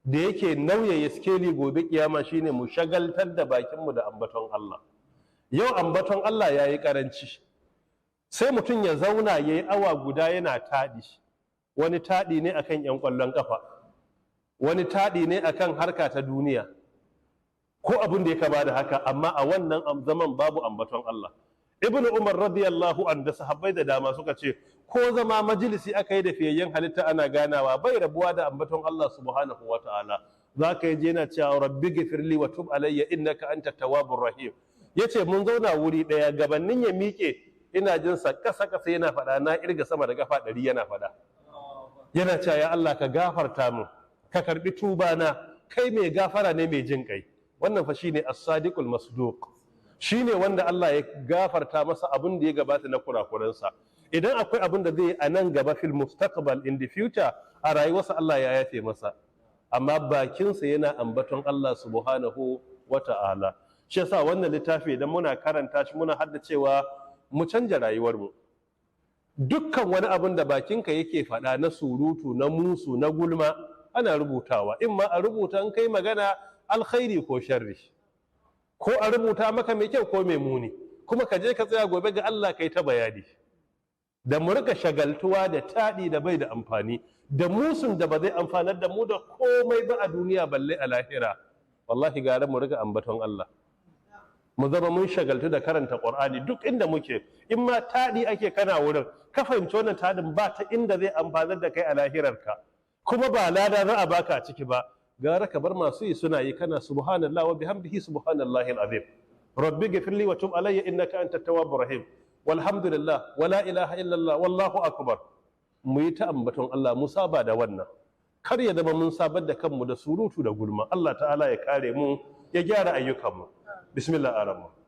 da yake nauyaya skeli gobe kiyama shine mu shagaltar da bakinmu da ambaton Allah. Yau ambaton Allah ya yi karanci, sai mutum ya zauna ya yi awa guda yana taɗi. Wani taɗi ne akan 'yan ƙwallon ƙafa, wani taɗi ne akan harka ta duniya ko abin da ya kama da haka, amma a wannan zaman babu ambaton Allah. Ibn Umar radiyallahu an da sahabbai da dama suka ce ko zama majalisi aka yi da fiyayyen halitta ana ganawa bai rabuwa da ambaton Allah subhanahu wa ta'ala. Za ka yi je na cewa rabbi gifirli wa tub alayya innaka anta tawwabur rahim. Yace mun zauna wuri ɗaya gabanin ya miƙe ina jin sa kasa yana faɗa, na irga sama da kafa 100 yana faɗa. Yana cewa ya Allah ka gafarta mu, ka karbi tuba na, kai mai gafara ne mai jin kai. Wannan fa shine as-sadiqul masduq. Shine wanda Allah ya gafarta masa abin da ya gabata na kurakuransa. Idan akwai abin da zai yi a nan gaba fil mustaqbal, in the future, a rayuwarsa Allah ya yafe masa, amma bakinsa yana ambaton Allah subhanahu wa ta'ala. Shi yasa wannan littafi idan muna karanta shi muna haddacewa mu canja rayuwarmu. Dukkan wani abin da bakinka yake faɗa na surutu, na musu, na gulma ana rubutawa, in ma a rubuta in kai magana alkhairi ko sharri, ko a rubuta maka mai kyau ko mai muni, kuma ka je ka tsaya gobe ga Allah kai ta bayani. Da mu rika shagaltuwa da taɗi da bai da amfani, da musun da ba zai amfanar da mu da komai ba a duniya balle a lahira. Wallahi gara mu rika ambaton Allah, mu zama mun shagaltu da karanta Qur'ani duk inda muke. In ma taɗi ake kana wurin, ka fahimci wannan taɗin ba ta inda zai amfanar da kai a lahirarka, kuma ba lada za a baka a ciki ba, gara ka bar masu yi suna yi kana subhanallah wa bihamdihi subhanallahi alazim, rabbi ghfirli wa tub alayya innaka antat tawwabur rahim, walhamdulillah wala ilaha illallah wallahu akbar. Mu yi ta ambaton Allah, mu saba da wannan, kar ya zama mun sabar da kanmu da surutu da gulma. Allah ta'ala ya kare mu, ya gyara ayyukanmu. Bismillahir rahmanir rahim.